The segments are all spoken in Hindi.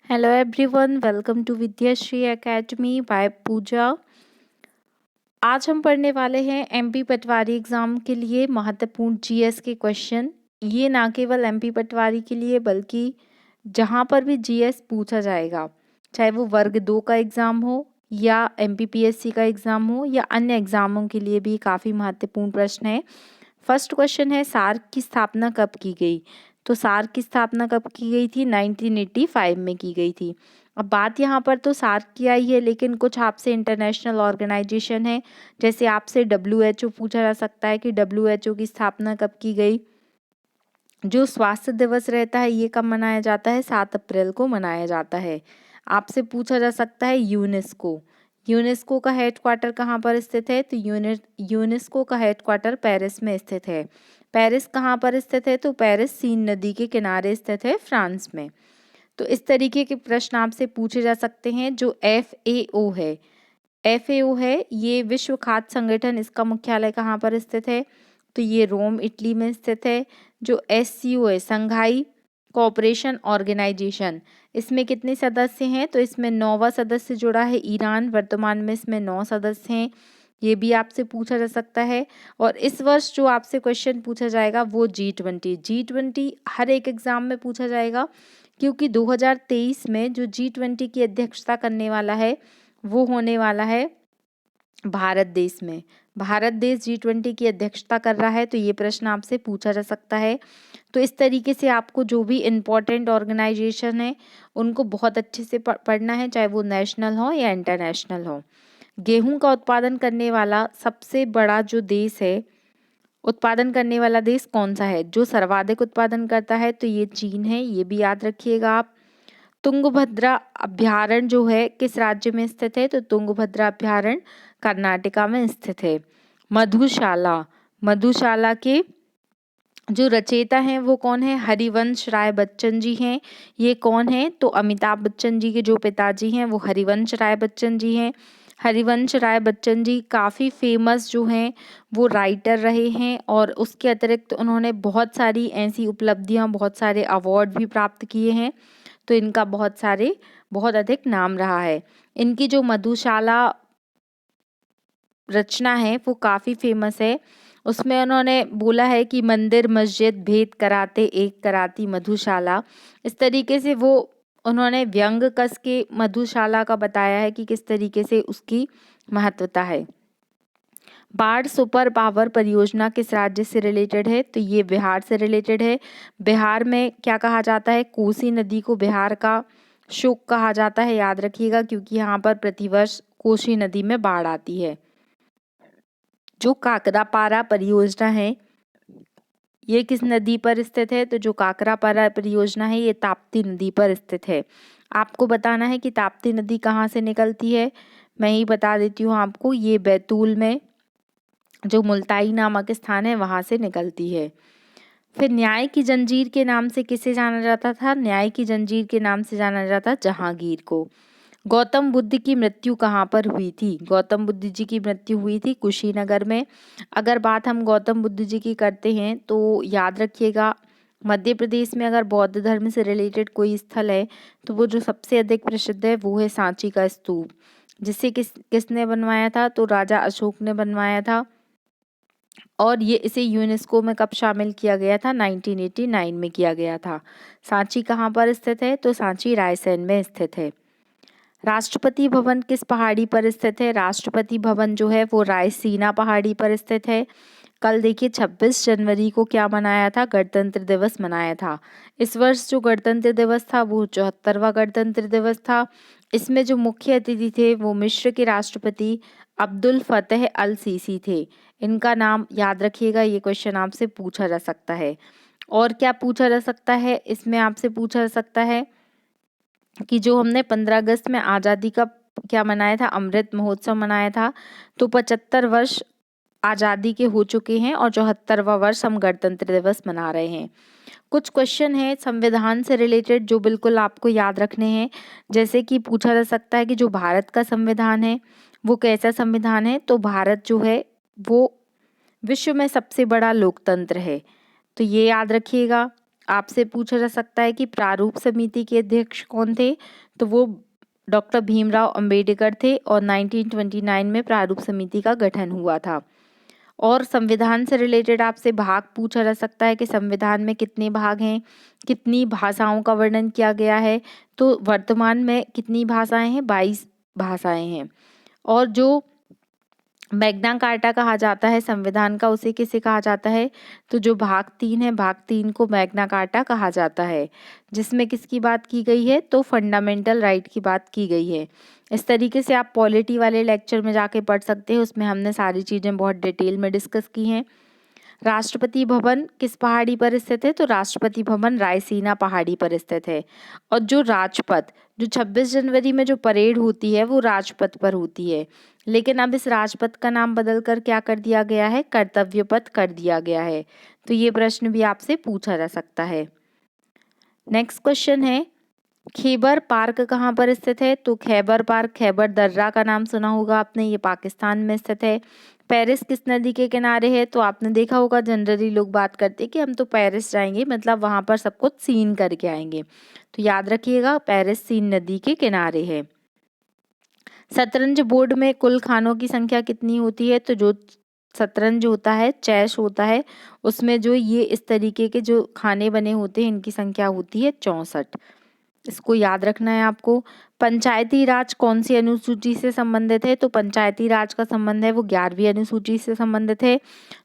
Hello everyone, welcome to Vidyashree academy by Pooja. आज हम पढ़ने वाले हैं एमपी पटवारी एग्ज़ाम के लिए महत्वपूर्ण जीएस के क्वेश्चन। ये ना केवल एमपी पटवारी के लिए बल्कि जहाँ पर भी जीएस पूछा जाएगा, चाहे वो वर्ग 2 का एग्ज़ाम हो या एमपीपीएससी का एग्ज़ाम हो या अन्य एग्ज़ामों के लिए भी काफ़ी महत्वपूर्ण प्रश्न है। फर्स्ट क्वेश्चन है, सार्क की स्थापना कब की गई? तो सार्क की स्थापना कब की गई थी? 1985 में की गई थी। अब बात यहाँ पर तो सार्क की आई है, लेकिन कुछ आपसे इंटरनेशनल ऑर्गेनाइजेशन है, जैसे आपसे डब्ल्यूएचओ पूछा जा सकता है कि डब्ल्यूएचओ की स्थापना कब की गई। जो स्वास्थ्य दिवस रहता है ये कब मनाया जाता है? 7 अप्रैल को मनाया जाता है। आपसे पूछा जा सकता है यूनेस्को। यूनेस्को का हेडक्वार्टर कहाँ पर स्थित है? तो यूनेस्को का हेडक्वार्टर पेरिस में स्थित है। पेरिस कहाँ पर स्थित है? तो पेरिस सीन नदी के किनारे स्थित है, फ्रांस में। तो इस तरीके के प्रश्न आपसे पूछे जा सकते हैं। जो FAO है, FAO है ये विश्व खाद्य संगठन, इसका मुख्यालय कहाँ पर स्थित है? तो ये रोम, इटली में स्थित है। जो SCO है, संघाई कोऑपरेशन ऑर्गेनाइजेशन, इसमें कितने सदस्य हैं? तो इसमें 9वां सदस्य जुड़ा है ईरान। वर्तमान में इसमें 9 सदस्य हैं। ये भी आपसे पूछा जा सकता है। और इस वर्ष जो आपसे क्वेश्चन पूछा जाएगा वो G20 हर एक एग्जाम में पूछा जाएगा, क्योंकि 2023 में जो G20 की अध्यक्षता करने वाला है वो होने वाला है भारत देश में। भारत देश G20 की अध्यक्षता कर रहा है, तो ये प्रश्न आपसे पूछा जा सकता है। तो इस तरीके से आपको जो भी इम्पोर्टेंट ऑर्गेनाइजेशन है उनको बहुत अच्छे से पढ़ना है, चाहे वो नेशनल हो या इंटरनेशनल हो। गेहूं का उत्पादन करने वाला सबसे बड़ा जो देश है, उत्पादन करने वाला देश कौन सा है? जो सर्वाधिक उत्पादन करता है तो ये चीन है, ये भी याद रखिएगा आप। तुंगभद्रा अभ्यारण्य जो है किस राज्य में स्थित है? तो तुंगभद्रा अभ्यारण्य कर्नाटका में स्थित है। मधुशाला, मधुशाला के जो रचयिता हैं वो कौन है? हरिवंश राय बच्चन जी हैं। ये कौन है? तो अमिताभ बच्चन जी के जो पिताजी हैं वो हरिवंश राय बच्चन जी हैं। हरिवंश राय बच्चन जी काफ़ी फेमस जो हैं वो राइटर रहे हैं, और उसके अतिरिक्त उन्होंने बहुत सारी ऐसी उपलब्धियां, बहुत सारे अवार्ड भी प्राप्त किए हैं। तो इनका बहुत अधिक नाम रहा है। इनकी जो मधुशाला रचना है वो काफ़ी फेमस है। उसमें उन्होंने बोला है कि मंदिर मस्जिद भेद कराते एक कराती मधुशाला। इस तरीके से वो उन्होंने व्यंग कस के मधुशाला का बताया है कि किस तरीके से उसकी महत्वता है। बाढ़ सुपर पावर परियोजना किस राज्य से रिलेटेड है? तो ये बिहार से रिलेटेड है। बिहार में क्या कहा जाता है? कोसी नदी को बिहार का शोक कहा जाता है, याद रखिएगा, क्योंकि यहाँ पर प्रतिवर्ष कोसी नदी में बाढ़ आती है। जो काकरापारा परियोजना है ये किस नदी पर स्थित है? तो जो काकरापारा परियोजना है ये ताप्ती नदी पर स्थित है। आपको बताना है कि ताप्ती नदी कहाँ से निकलती है। मैं ही बता देती हूँ आपको, ये बैतूल में जो मुल्ताई नामक स्थान है वहां से निकलती है। फिर न्याय की जंजीर के नाम से किसे जाना जाता था? न्याय की जंजीर के नाम से जाना जाता जहांगीर को। गौतम बुद्ध की मृत्यु कहाँ पर हुई थी? गौतम बुद्ध जी की मृत्यु हुई थी कुशीनगर में। अगर बात हम गौतम बुद्ध जी की करते हैं तो याद रखिएगा, मध्य प्रदेश में अगर बौद्ध धर्म से रिलेटेड कोई स्थल है तो वो जो सबसे अधिक प्रसिद्ध है वो है सांची का स्तूप, जिसे किसने बनवाया था? तो राजा अशोक ने बनवाया था। और ये इसे यूनेस्को में कब शामिल किया गया था? 1989 में किया गया था। सांची कहाँ पर स्थित है? तो सांची रायसेन में स्थित है। राष्ट्रपति भवन किस पहाड़ी पर स्थित है? राष्ट्रपति भवन जो है वो रायसीना पहाड़ी पर स्थित है। कल देखिए 26 जनवरी को क्या मनाया था? गणतंत्र दिवस मनाया था। इस वर्ष जो गणतंत्र दिवस था वो 74वां गणतंत्र दिवस था। इसमें जो मुख्य अतिथि थे वो मिस्र के राष्ट्रपति अब्दुल फतेह अल सीसी थे। इनका नाम याद रखिएगा, ये क्वेश्चन आपसे पूछा जा सकता है। और क्या पूछा जा सकता है? इसमें आपसे पूछा जा सकता है कि जो हमने 15 अगस्त में आज़ादी का क्या मनाया था? अमृत महोत्सव मनाया था। तो 75 वर्ष आज़ादी के हो चुके हैं और 74वां वर्ष हम गणतंत्र दिवस मना रहे हैं। कुछ क्वेश्चन है संविधान से रिलेटेड जो बिल्कुल आपको याद रखने हैं। जैसे कि पूछा जा सकता है कि जो भारत का संविधान है वो कैसा संविधान है? तो भारत जो है वो विश्व में सबसे बड़ा लोकतंत्र है, तो ये याद रखिएगा। आपसे पूछा जा सकता है कि प्रारूप समिति के अध्यक्ष कौन थे, तो वो डॉक्टर भीमराव अंबेडकर थे और 1929 में प्रारूप समिति का गठन हुआ था। और संविधान से रिलेटेड आपसे भाग पूछा जा सकता है कि संविधान में कितने भाग हैं, कितनी भाषाओं का वर्णन किया गया है। तो वर्तमान में कितनी भाषाएं हैं, 22 भाषाएं हैं। और जो मैग्ना कार्टा कहा जाता है संविधान का, उसे किसे कहा जाता है, तो जो भाग 3 है, भाग 3 को मैग्ना कार्टा कहा जाता है, जिसमें किसकी बात की गई है, तो फंडामेंटल राइट की बात की गई है। इस तरीके से आप पॉलिटी वाले लेक्चर में जाके पढ़ सकते हैं, उसमें हमने सारी चीज़ें बहुत डिटेल में डिस्कस की हैं। राष्ट्रपति भवन किस पहाड़ी पर स्थित है, तो राष्ट्रपति भवन रायसीना पहाड़ी पर स्थित है। और जो राजपथ, जो 26 जनवरी में जो परेड होती है वो राजपथ पर होती है, लेकिन अब इस राजपथ का नाम बदलकर क्या कर दिया गया है, कर्तव्य पथ कर दिया गया है। तो ये प्रश्न भी आपसे पूछा जा सकता है। नेक्स्ट क्वेश्चन है, खैबर पार्क कहाँ पर स्थित है, तो खैबर पार्क खैबर दर्रा का नाम सुना होगा आपने, ये पाकिस्तान में स्थित है। पेरिस किस नदी के किनारे है, तो आपने देखा होगा जनरली लोग बात करते हैं कि हम तो पेरिस जाएंगे, मतलब वहाँ पर सब कुछ सीन करके आएंगे, तो याद रखिएगा पेरिस सीन नदी के किनारे है। शतरंज बोर्ड में कुल खानों की संख्या कितनी होती है, तो जो शतरंज होता है, चेस होता है, उसमें जो ये इस तरीके के जो खाने बने होते हैं इनकी संख्या होती है 64। इसको याद रखना है आपको। पंचायती राज कौन सी अनुसूची से संबंधित है, तो पंचायती राज का संबंध है वो 11वीं अनुसूची से संबंधित है।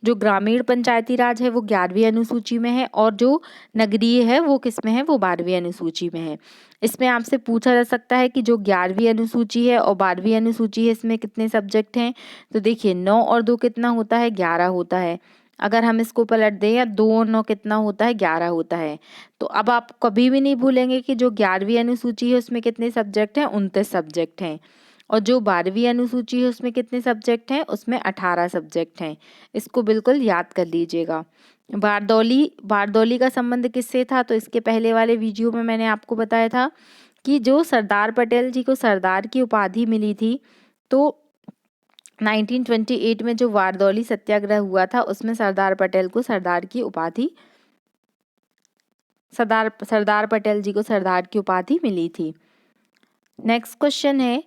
जो ग्रामीण पंचायती राज है वो 11वीं अनुसूची में है, और जो नगरीय है वो किस में है, वो 12वीं अनुसूची में है। इसमें आपसे पूछा जा सकता है कि जो 11वीं अनुसूची है और 12वीं अनुसूची है इसमें कितने सब्जेक्ट हैं, तो देखिए 9 और 2 कितना होता है, 11 होता है। अगर हम इसको पलट दें, या 2 और 9 कितना होता है, 11 होता है। तो अब आप कभी भी नहीं भूलेंगे कि जो 11वीं अनुसूची है उसमें कितने सब्जेक्ट हैं, 29 सब्जेक्ट हैं। और जो 12वीं अनुसूची है उसमें कितने सब्जेक्ट हैं, उसमें 18 सब्जेक्ट हैं। इसको बिल्कुल याद कर लीजिएगा। बारदौली का संबंध किससे था, तो इसके पहले वाले वीडियो में मैंने आपको बताया था कि जो सरदार पटेल जी को सरदार की उपाधि मिली थी, तो 1928 में जो बारदौली सत्याग्रह हुआ था उसमें सरदार पटेल को सरदार की उपाधि, सरदार पटेल जी को सरदार की उपाधि मिली थी। नेक्स्ट क्वेश्चन है,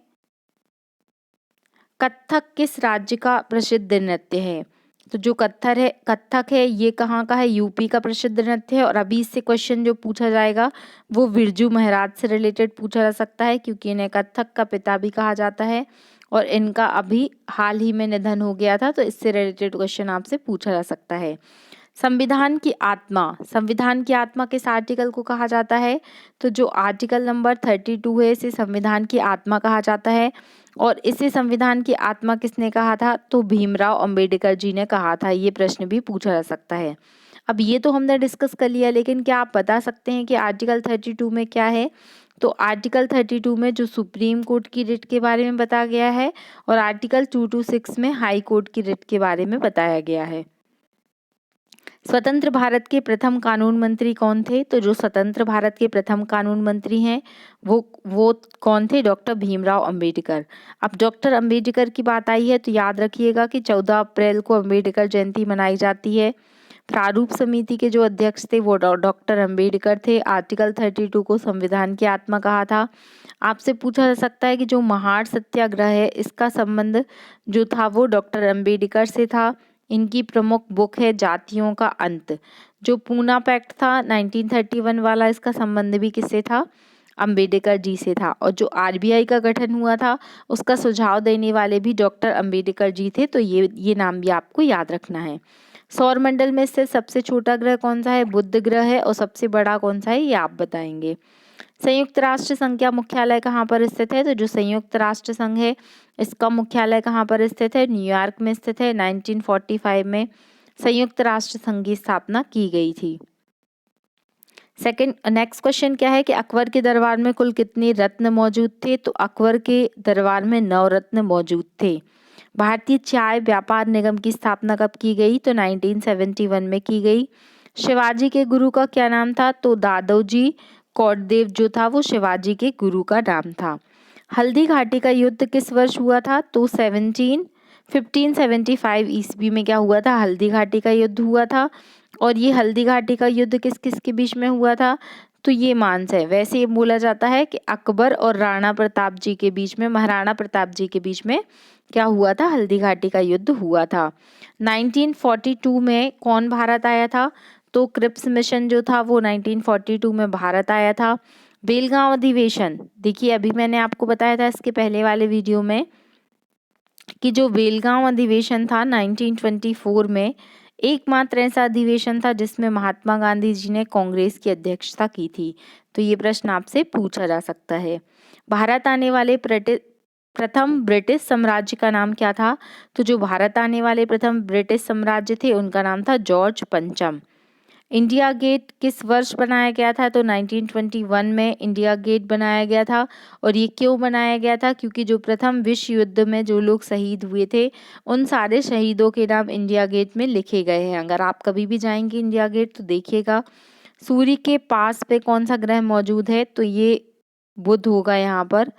कथक किस राज्य का प्रसिद्ध नृत्य है, तो जो कथक है ये कहाँ का है, यूपी का प्रसिद्ध नृत्य है। और अभी इससे क्वेश्चन जो पूछा जाएगा वो बिरजू महाराज से रिलेटेड पूछा जा सकता है, क्योंकि इन्हें कथक का पिता भी कहा जाता है और इनका अभी हाल ही में निधन हो गया था, तो इससे रिलेटेड क्वेश्चन आपसे पूछा जा सकता है। संविधान की आत्मा किस आर्टिकल को कहा जाता है, तो जो आर्टिकल नंबर 32 है इसे संविधान की आत्मा कहा जाता है। और इसे संविधान की आत्मा किसने कहा था, तो भीमराव अंबेडकर जी ने कहा था। ये प्रश्न भी पूछा जा सकता है। अब ये तो हमने डिस्कस कर लिया, लेकिन क्या आप बता सकते हैं कि आर्टिकल 32 में क्या है, तो आर्टिकल 32 में जो सुप्रीम कोर्ट की रिट के बारे में बताया गया है, और आर्टिकल 226 में हाई कोर्ट की रिट के बारे में बताया गया है। स्वतंत्र भारत के प्रथम कानून मंत्री कौन थे, तो जो स्वतंत्र भारत के प्रथम कानून मंत्री हैं वो कौन थे, डॉक्टर भीमराव अंबेडकर। अब डॉक्टर अंबेडकर की बात आई है तो याद रखिएगा कि 14 अप्रैल को अंबेडकर जयंती मनाई जाती है। प्रारूप समिति के जो अध्यक्ष थे वो डॉक्टर अंबेडकर थे। आर्टिकल 32 को संविधान की आत्मा कहा था। आपसे पूछा जा सकता है कि जो महार सत्याग्रह है इसका संबंध जो था वो डॉक्टर अंबेडकर से था। इनकी प्रमुख बुक है जातियों का अंत। जो पूना पैक्ट था 1931 वाला, इसका संबंध भी किससे था, अंबेडकर जी से था। और जो आरबीआई का गठन हुआ था उसका सुझाव देने वाले भी डॉक्टर अंबेडकर जी थे। तो ये नाम भी आपको याद रखना है। सौरमंडल में से सबसे छोटा ग्रह कौन सा है, बुध ग्रह है। और सबसे बड़ा कौन सा है ये आप बताएंगे। संयुक्त राष्ट्र संघ का मुख्यालय कहाँ पर स्थित है, तो जो संयुक्त राष्ट्र संघ है इसका मुख्यालय कहाँ पर स्थित है, न्यूयॉर्क में स्थित है। 1945 में संयुक्त राष्ट्र संघ की स्थापना की गई थी। नेक्स्ट क्वेश्चन क्या है कि अकबर के दरबार में कुल कितने रत्न मौजूद थे, तो अकबर के दरबार में 9 रत्न मौजूद थे। भारतीय चाय व्यापार निगम की स्थापना कब की गई, तो 1971 में की गई। शिवाजी के गुरु का क्या नाम था, तो दादोजी कोंडदेव जो था वो शिवाजी के गुरु का नाम था। हल्दी घाटी का युद्ध किस वर्ष हुआ था, तो 1575 ईस्वी में क्या हुआ था, हल्दी घाटी का युद्ध हुआ था। और ये हल्दी घाटी का युद्ध किस किस के बीच में हुआ था? तो ये मानस है। वैसे ये बोला जाता है कि अकबर और राणा प्रताप जी के बीच में, महाराणा प्रताप जी के बीच में क्या हुआ था? हल्दी घाटी का युद्ध हुआ था। 1942 में कौन भारत आया था? तो क्रिप्स मिशन जो था वो 1942 में भारत आया था। बेलगांव अधिवेशन, देखिए अभी मैंने आपको बताया था इसके पहले वाले वीडियो में कि जो बेलगांव अधिवेशन था 1924 में, एकमात्र ऐसा अधिवेशन था जिसमें महात्मा गांधी जी ने कांग्रेस की अध्यक्षता की थी। तो ये प्रश्न आपसे पूछा जा सकता है। भारत आने वाले प्रथम ब्रिटिश साम्राज्य का नाम क्या था? तो जो भारत आने वाले प्रथम ब्रिटिश साम्राज्य थे उनका नाम था जॉर्ज पंचम। इंडिया गेट किस वर्ष बनाया गया था? तो 1921 में इंडिया गेट बनाया गया था। और ये क्यों बनाया गया था? क्योंकि जो प्रथम विश्व युद्ध में जो लोग शहीद हुए थे उन सारे शहीदों के नाम इंडिया गेट में लिखे गए हैं। अगर आप कभी भी जाएंगे इंडिया गेट तो देखिएगा। सूर्य के पास पे कौन सा ग्रह मौजूद है? तो ये बुध होगा। यहाँ पर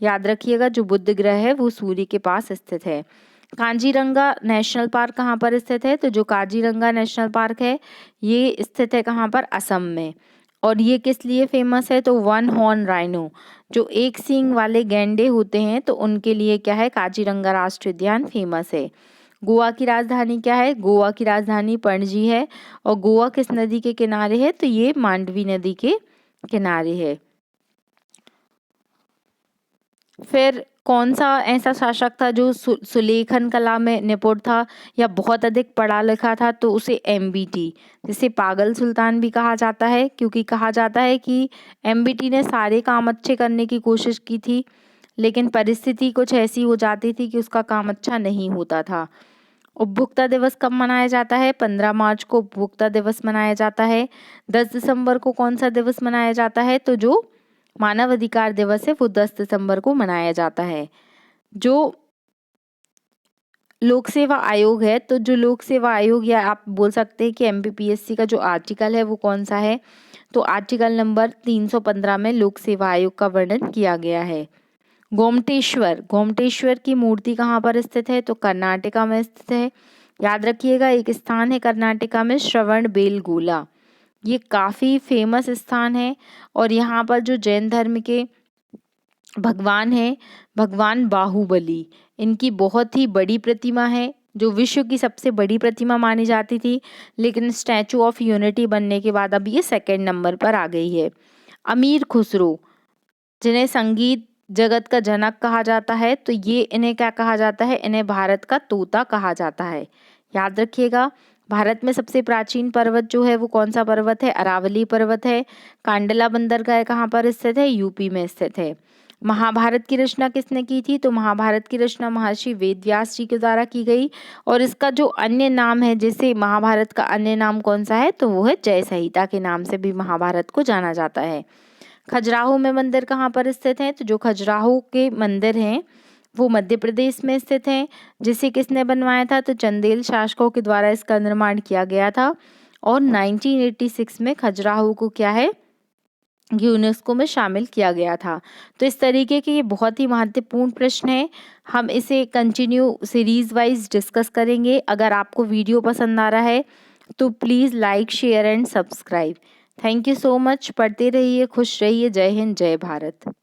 याद रखिएगा, जो बुध ग्रह है वो सूर्य के पास स्थित है। काजीरंगा नेशनल पार्क कहाँ पर स्थित है? तो जो काजीरंगा नेशनल पार्क है ये स्थित है कहाँ पर? असम में। और ये किस लिए फेमस है? तो वन हॉर्न राइनो, जो एक सींग वाले गैंडे होते हैं, तो उनके लिए क्या है? काजीरंगा राष्ट्रीय उद्यान फेमस है। गोवा की राजधानी क्या है? गोवा की राजधानी पणजी है। और गोवा किस नदी के किनारे है? तो ये मांडवी नदी के किनारे है। फिर कौन सा ऐसा शासक था जो सुलेखन कला में निपुण था या बहुत अधिक पढ़ा लिखा था? तो उसे एमबीटी, जिसे पागल सुल्तान भी कहा जाता है, क्योंकि कहा जाता है कि एमबीटी ने सारे काम अच्छे करने की कोशिश की थी लेकिन परिस्थिति कुछ ऐसी हो जाती थी कि उसका काम अच्छा नहीं होता था। उपभोक्ता दिवस कब मनाया जाता है? 15 मार्च को उपभोक्ता दिवस मनाया जाता है। 10 दिसंबर को कौन सा दिवस मनाया जाता है? तो जो मानव अधिकार दिवस है वो 10 दिसंबर को मनाया जाता है। जो लोक सेवा आयोग है, तो जो लोक सेवा आयोग या आप बोल सकते हैं कि एमपीपीएससी का जो आर्टिकल है वो कौन सा है? तो आर्टिकल नंबर 315 में लोक सेवा आयोग का वर्णन किया गया है। गोमटेश्वर की मूर्ति कहाँ पर स्थित है? तो कर्नाटका में स्थित है। याद रखिएगा, एक स्थान है कर्नाटका में श्रवणबेलगोला, ये काफ़ी फेमस स्थान है। और यहाँ पर जो जैन धर्म के भगवान है, भगवान बाहुबली, इनकी बहुत ही बड़ी प्रतिमा है जो विश्व की सबसे बड़ी प्रतिमा मानी जाती थी, लेकिन स्टैचू ऑफ यूनिटी बनने के बाद अब ये सेकंड नंबर पर आ गई है। अमीर खुसरो, जिन्हें संगीत जगत का जनक कहा जाता है, तो ये इन्हें क्या कहा जाता है? इन्हें भारत का तोता कहा जाता है। याद रखिएगा, भारत में सबसे प्राचीन पर्वत जो है वो कौन सा पर्वत है? अरावली पर्वत है। कांडला बंदरगाह कहाँ पर स्थित है? यूपी में स्थित है। महाभारत की रचना किसने की थी? तो महाभारत की रचना महर्षि वेदव्यास जी के द्वारा की गई। और इसका जो अन्य नाम है, जैसे महाभारत का अन्य नाम कौन सा है? तो वो है जय संहिता के नाम से भी महाभारत को जाना जाता है। खजुराहो में मंदिर कहाँ पर स्थित है? तो जो खजुराहो के मंदिर हैं वो मध्य प्रदेश में स्थित हैं। जिसे किसने बनवाया था? तो चंदेल शासकों के द्वारा इसका निर्माण किया गया था। और 1986 में खजुराहो को क्या है? यूनेस्को में शामिल किया गया था। तो इस तरीके के ये बहुत ही महत्वपूर्ण प्रश्न है। हम इसे कंटिन्यू सीरीज वाइज डिस्कस करेंगे। अगर आपको वीडियो पसंद आ रहा है तो please like, share and subscribe. Thank you so much. पढ़ते रहिए, खुश रहिए। जय हिंद, जय भारत।